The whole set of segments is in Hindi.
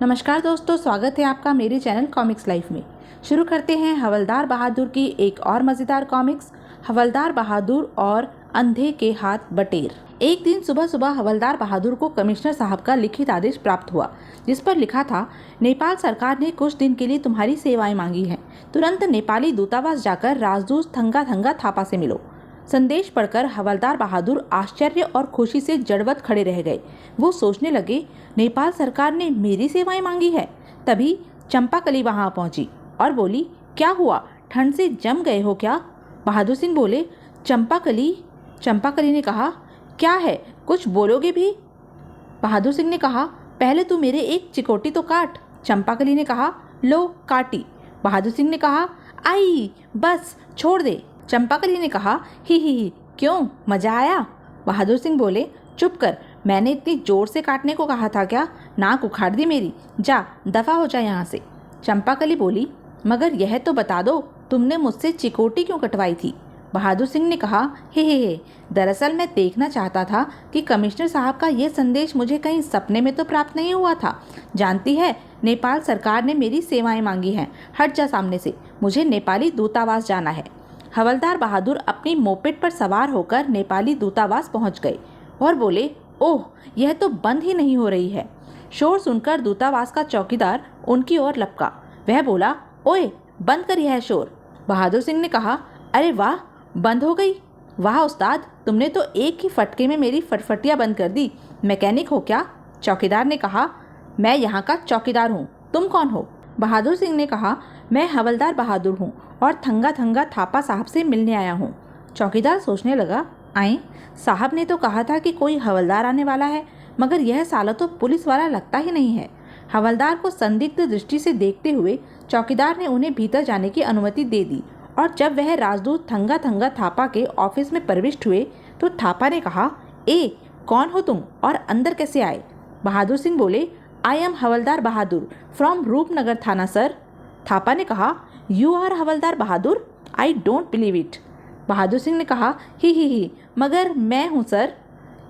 नमस्कार दोस्तों, स्वागत है आपका मेरे चैनल कॉमिक्स लाइफ में। शुरू करते हैं हवलदार बहादुर की एक और मज़ेदार कॉमिक्स, हवलदार बहादुर और अंधे के हाथ बटेर। एक दिन सुबह सुबह हवलदार बहादुर को कमिश्नर साहब का लिखित आदेश प्राप्त हुआ, जिस पर लिखा था, नेपाल सरकार ने कुछ दिन के लिए तुम्हारी सेवाएं मांगी हैं। तुरंत नेपाली दूतावास जाकर राजदूत थंगा थंगा थापा से मिलो। संदेश पढ़कर हवलदार बहादुर आश्चर्य और खुशी से जड़वत खड़े रह गए। वो सोचने लगे, नेपाल सरकार ने मेरी सेवाएं मांगी है। तभी चंपाकली वहां पहुंची और बोली, क्या हुआ, ठंड से जम गए हो क्या? बहादुर सिंह बोले, चंपाकली ने कहा, क्या है, कुछ बोलोगे भी? बहादुर सिंह ने कहा, पहले तू मेरे एक चिकोटी तो काट। चंपाकली ने कहा, लो काटी। बहादुर सिंह ने कहा, आई बस छोड़ दे। चंपाकली ने कहा, ही क्यों, मजा आया? बहादुर सिंह बोले, चुप कर, मैंने इतनी जोर से काटने को कहा था क्या? नाक उखाड़ दी मेरी, जा दफा हो जा यहाँ से। चंपाकली बोली, मगर यह तो बता दो, तुमने मुझसे चिकोटी क्यों कटवाई थी? बहादुर सिंह ने कहा, हे दरअसल मैं देखना चाहता था कि कमिश्नर साहब का यह संदेश मुझे कहीं सपने में तो प्राप्त नहीं हुआ था। जानती है, नेपाल सरकार ने मेरी सेवाएं मांगी हैं। हट जा सामने से, मुझे नेपाली दूतावास जाना है। हवलदार बहादुर अपनी मोपेड पर सवार होकर नेपाली दूतावास पहुंच गए और बोले, ओह, यह तो बंद ही नहीं हो रही है। शोर सुनकर दूतावास का चौकीदार उनकी ओर लपका। वह बोला, ओए, बंद कर यह शोर। बहादुर सिंह ने कहा, अरे वाह, बंद हो गई। वाह उस्ताद, तुमने तो एक ही फटके में मेरी फटफटियाँ बंद कर दी। मैकेनिक हो क्या? चौकीदार ने कहा, मैं यहाँ का चौकीदार हूँ, तुम कौन हो? बहादुर सिंह ने कहा, मैं हवलदार बहादुर हूँ और थंगा थंगा थापा साहब से मिलने आया हूँ। चौकीदार सोचने लगा, आए, साहब ने तो कहा था कि कोई हवलदार आने वाला है, मगर यह साला तो पुलिस वाला लगता ही नहीं है। हवलदार को संदिग्ध दृष्टि से देखते हुए चौकीदार ने उन्हें भीतर जाने की अनुमति दे दी और जब वह राजदूत थंगा थंगा थापा के ऑफिस में प्रविष्ट हुए तो थापा ने कहा, ए, कौन हो तुम और अंदर कैसे आए? बहादुर सिंह बोले, I am havildar Bahadur from Rupnagar thana sir. Thapa ने कहा, you are havildar Bahadur? I don't believe it. Bahadur Singh ने कहा, ही मगर मैं हूँ सर।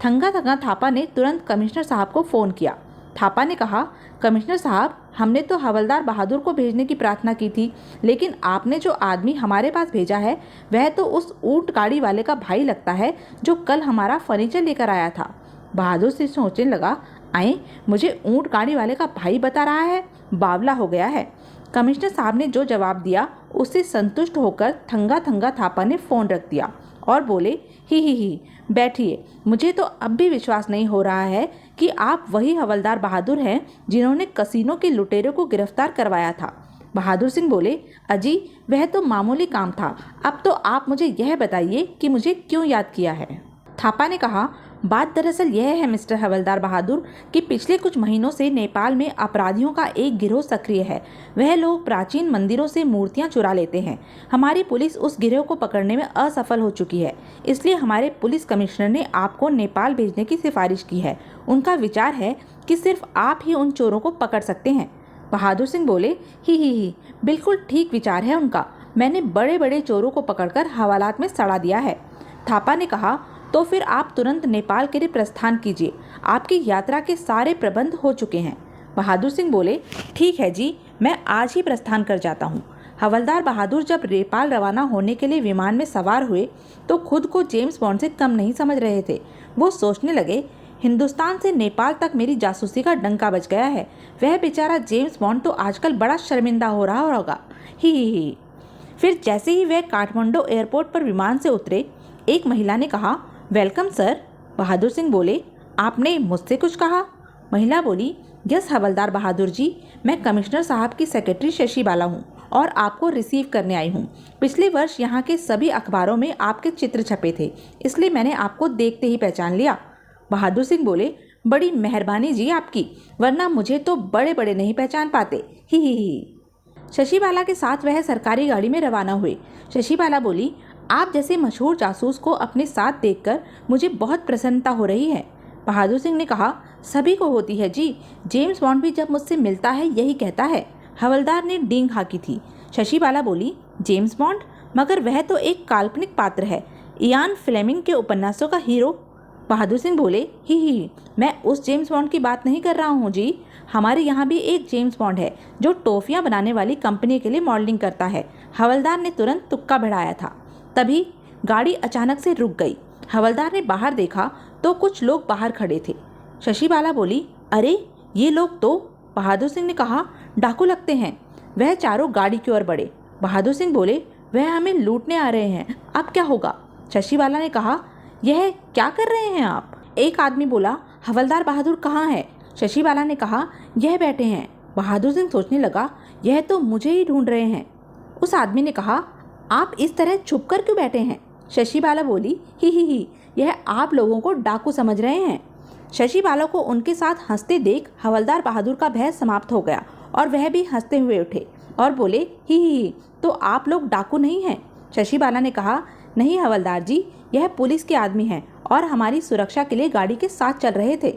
थंगा थंगा थापा ने तुरंत कमिश्नर साहब को फ़ोन किया। थापा ने कहा, कमिश्नर साहब, हमने तो हवलदार बहादुर को भेजने की प्रार्थना की थी, लेकिन आपने जो आदमी हमारे पास भेजा है वह तो उस ऊंट गाड़ी वाले का भाई लगता है जो कल हमारा फर्नीचर लेकर आया था। बहादुर सिंह सोचने लगा, आए, मुझे ऊंट गाड़ी वाले का भाई बता रहा है, बावला हो गया है। कमिश्नर साहब ने जो जवाब दिया उससे संतुष्ट होकर थंगा थंगा थापा ने फ़ोन रख दिया और बोले, ही बैठिए, मुझे तो अब भी विश्वास नहीं हो रहा है कि आप वही हवलदार बहादुर हैं जिन्होंने कसीनो के लुटेरों को गिरफ्तार करवाया था। बहादुर सिंह बोले, अजी, वह तो मामूली काम था, अब तो आप मुझे यह बताइए कि मुझे क्यों याद किया है। थापा ने कहा, बात दरअसल यह है मिस्टर हवलदार बहादुर कि पिछले कुछ महीनों से नेपाल में अपराधियों का एक गिरोह सक्रिय है। वह लोग प्राचीन मंदिरों से मूर्तियां चुरा लेते हैं। हमारी पुलिस उस गिरोह को पकड़ने में असफल हो चुकी है, इसलिए हमारे पुलिस कमिश्नर ने आपको नेपाल भेजने की सिफारिश की है। उनका विचार है कि सिर्फ आप ही उन चोरों को पकड़ सकते हैं। बहादुर सिंह बोले, ही बिल्कुल ठीक विचार है उनका। मैंने बड़े बड़े चोरों को पकड़कर हवालात में सड़ा दिया है। थापा ने कहा, तो फिर आप तुरंत नेपाल के लिए प्रस्थान कीजिए, आपकी यात्रा के सारे प्रबंध हो चुके हैं। बहादुर सिंह बोले, ठीक है जी, मैं आज ही प्रस्थान कर जाता हूँ। हवलदार बहादुर जब नेपाल रवाना होने के लिए विमान में सवार हुए तो खुद को जेम्स बॉन्ड से कम नहीं समझ रहे थे। वो सोचने लगे, हिंदुस्तान से नेपाल तक मेरी जासूसी का डंका बज गया है। वह बेचारा जेम्स बॉन्ड तो आजकल बड़ा शर्मिंदा हो रहा होगा। ही। फिर जैसे ही वह काठमांडू एयरपोर्ट पर विमान से उतरे, एक महिला ने कहा, वेलकम सर। बहादुर सिंह बोले, आपने मुझसे कुछ कहा? महिला बोली, यस हवलदार बहादुर जी, मैं कमिश्नर साहब की सेक्रेटरी शशि बाला हूँ और आपको रिसीव करने आई हूँ। पिछले वर्ष यहाँ के सभी अखबारों में आपके चित्र छपे थे, इसलिए मैंने आपको देखते ही पहचान लिया। बहादुर सिंह बोले, बड़ी मेहरबानी जी आपकी, वरना मुझे तो बड़े बड़े नहीं पहचान पाते। ही। शशि बाला के साथ वह सरकारी गाड़ी में रवाना हुए। शशि बाला बोली, आप जैसे मशहूर जासूस को अपने साथ देखकर मुझे बहुत प्रसन्नता हो रही है। बहादुर सिंह ने कहा, सभी को होती है जी, जेम्स बॉन्ड भी जब मुझसे मिलता है यही कहता है। हवलदार ने डींग हाँकी थी। शशि बाला बोली, जेम्स बॉन्ड? मगर वह तो एक काल्पनिक पात्र है, इयान फ्लेमिंग के उपन्यासों का हीरो। बहादुर सिंह बोले, ही मैं उस जेम्स बॉन्ड की बात नहीं कर रहा हूँ जी, हमारे यहाँ भी एक जेम्स बॉन्ड है जो टॉफियाँ बनाने वाली कंपनी के लिए मॉडलिंग करता है। हवलदार ने तुरंत तुक्का बढ़ाया था। तभी गाड़ी अचानक से रुक गई। हवलदार ने बाहर देखा तो कुछ लोग बाहर खड़े थे। शशि बाला बोली, अरे ये लोग तो। बहादुर सिंह ने कहा, डाकू लगते हैं। वह चारों गाड़ी की ओर बढ़े। बहादुर सिंह बोले, वह हमें लूटने आ रहे हैं, अब क्या होगा? शशि बाला ने कहा, यह क्या कर रहे हैं आप? एक आदमी बोला, हवलदार बहादुर कहाँ है? शशि बाला ने कहा, यह बैठे हैं। बहादुर सिंह सोचने लगा, यह तो मुझे ही ढूंढ रहे हैं। उस आदमी ने कहा, आप इस तरह छुप कर क्यों बैठे हैं? शशि बाला बोली, ही, यह आप लोगों को डाकू समझ रहे हैं। शशि बाला को उनके साथ हंसते देख हवलदार बहादुर का भय समाप्त हो गया और वह भी हंसते हुए उठे और बोले, ही, तो आप लोग डाकू नहीं हैं? शशि बाला ने कहा, नहीं हवलदार जी, यह पुलिस के आदमी हैं और हमारी सुरक्षा के लिए गाड़ी के साथ चल रहे थे।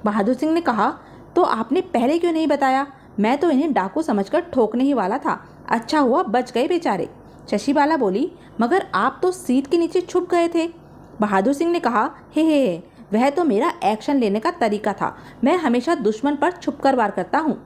बहादुर सिंह ने कहा, तो आपने पहले क्यों नहीं बताया? मैं तो इन्हें डाकू समझकर ठोकने ही वाला था। अच्छा हुआ बच गए बेचारे। शशि बाला बोली, मगर आप तो सीट के नीचे छुप गए थे। बहादुर सिंह ने कहा, हे, वह तो मेरा एक्शन लेने का तरीका था। मैं हमेशा दुश्मन पर छुपकर वार करता हूँ।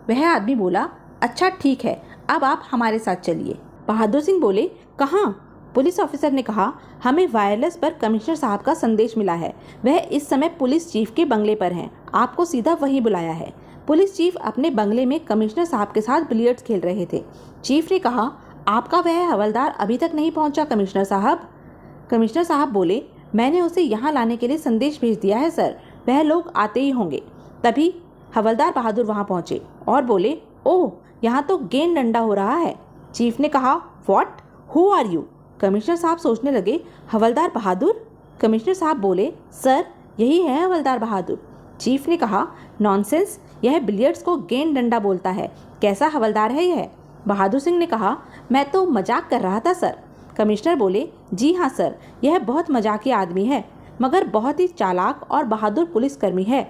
वह आदमी बोला, अच्छा ठीक है, अब आप हमारे साथ चलिए। बहादुर सिंह बोले, कहाँ? पुलिस ऑफिसर ने कहा, हमें वायरलेस पर कमिश्नर साहब का संदेश मिला है। वह इस समय पुलिस चीफ के बंगले पर हैं। आपको सीधा वहीं बुलाया है। पुलिस चीफ अपने बंगले में कमिश्नर साहब के साथ बिलियर्ड्स खेल रहे थे। चीफ ने कहा, आपका वह हवलदार अभी तक नहीं पहुंचा कमिश्नर साहब? कमिश्नर साहब बोले, मैंने उसे यहाँ लाने के लिए संदेश भेज दिया है सर, वह लोग आते ही होंगे। तभी हवलदार बहादुर वहाँ पहुँचे और बोले, ओह, यहाँ तो गेंद डंडा हो रहा है। चीफ ने कहा, what, who are you? Commissioner साहब सोचने लगे, हवलदार बहादुर? कमिश्नर साहब बोले, सर यही है हवलदार बहादुर। चीफ ने कहा, नॉनसेंस, यह बिलियर्ड्स को गेंद डंडा बोलता है, कैसा हवलदार है यह? बहादुर सिंह ने कहा, मैं तो मजाक कर रहा था सर। कमिश्नर बोले, जी हाँ सर, यह बहुत मजाकिया आदमी है, मगर बहुत ही चालाक और बहादुर पुलिसकर्मी है।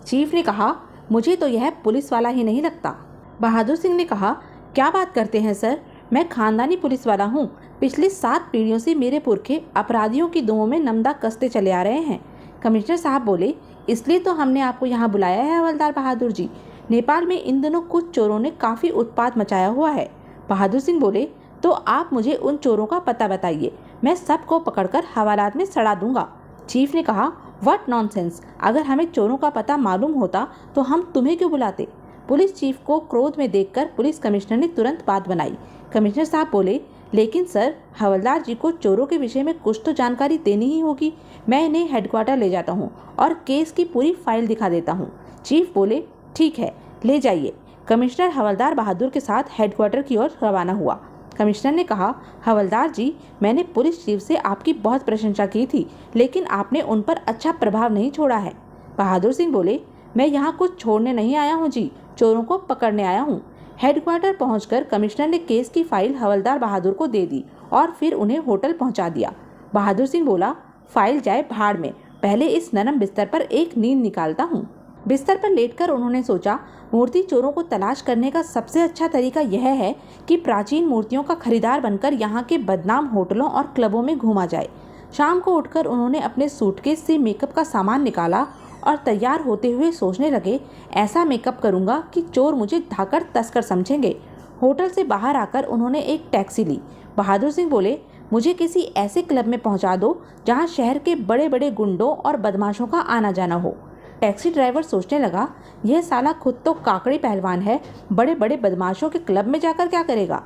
चीफ ने कहा, मुझे तो यह पुलिस वाला ही नहीं लगता। बहादुर सिंह ने कहा, क्या बात करते हैं सर, मैं खानदानी पुलिस वाला हूँ। पिछली 7 पीढ़ियों से मेरे पुरखे अपराधियों की दुमों में नमदा कसते चले आ रहे हैं। कमिश्नर साहब बोले, इसलिए तो हमने आपको यहाँ बुलाया है हवलदार बहादुर जी। नेपाल में इन दिनों कुछ चोरों ने काफ़ी उत्पात मचाया हुआ है। बहादुर सिंह बोले, तो आप मुझे उन चोरों का पता बताइए, मैं सबको पकड़कर हवालात में सड़ा दूंगा। चीफ ने कहा, व्हाट नॉनसेंस, अगर हमें चोरों का पता मालूम होता तो हम तुम्हें क्यों बुलाते? पुलिस चीफ को क्रोध में देखकर पुलिस कमिश्नर ने तुरंत बात बनाई। कमिश्नर साहब बोले, लेकिन सर, हवलदार जी को चोरों के विषय में कुछ तो जानकारी देनी ही होगी। मैं इन्हें हेडक्वार्टर ले जाता हूँ और केस की पूरी फाइल दिखा देता हूँ। चीफ बोले, ठीक है, ले जाइए। कमिश्नर हवलदार बहादुर के साथ हेडक्वार्टर की ओर रवाना हुआ। कमिश्नर ने कहा, हवलदार जी, मैंने पुलिस चीफ से आपकी बहुत प्रशंसा की थी, लेकिन आपने उन पर अच्छा प्रभाव नहीं छोड़ा है। बहादुर सिंह बोले, मैं यहाँ कुछ छोड़ने नहीं आया हूँ जी, चोरों को पकड़ने आया हूँ। हेडक्वार्टर पहुंचकर कमिश्नर ने केस की फाइल हवलदार बहादुर को दे दी और फिर उन्हें होटल पहुंचा दिया। बहादुर सिंह बोला, फाइल जाए भाड़ में, पहले इस नरम बिस्तर पर एक नींद निकालता हूँ। बिस्तर पर लेटकर उन्होंने सोचा, मूर्ति चोरों को तलाश करने का सबसे अच्छा तरीका यह है कि प्राचीन मूर्तियों का खरीदार बनकर यहाँ के बदनाम होटलों और क्लबों में घूमा जाए। शाम को उठकर उन्होंने अपने सूटकेस से मेकअप का सामान निकाला और तैयार होते हुए सोचने लगे, ऐसा मेकअप करूंगा कि चोर मुझे धाकर तस्कर समझेंगे। होटल से बाहर आकर उन्होंने एक टैक्सी ली। बहादुर सिंह बोले, मुझे किसी ऐसे क्लब में पहुंचा दो जहां शहर के बड़े बड़े गुंडों और बदमाशों का आना जाना हो। टैक्सी ड्राइवर सोचने लगा, यह साला खुद तो काकड़ी पहलवान है, बड़े बड़े बदमाशों के क्लब में जाकर क्या करेगा।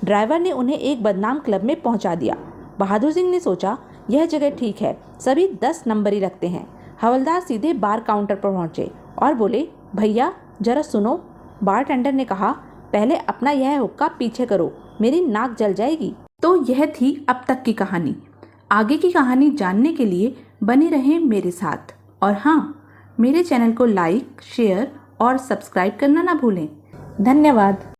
ड्राइवर ने उन्हें एक बदनाम क्लब में पहुँचा दिया। बहादुर सिंह ने सोचा, यह जगह ठीक है, सभी 10 नंबर ही रखते हैं। हवलदार सीधे बार काउंटर पर पहुंचे और बोले, भैया जरा सुनो। बारटेंडर ने कहा, पहले अपना यह हुक्का पीछे करो, मेरी नाक जल जाएगी। तो यह थी अब तक की कहानी। आगे की कहानी जानने के लिए बने रहें मेरे साथ। और हाँ, मेरे चैनल को लाइक, शेयर और सब्सक्राइब करना ना भूलें। धन्यवाद।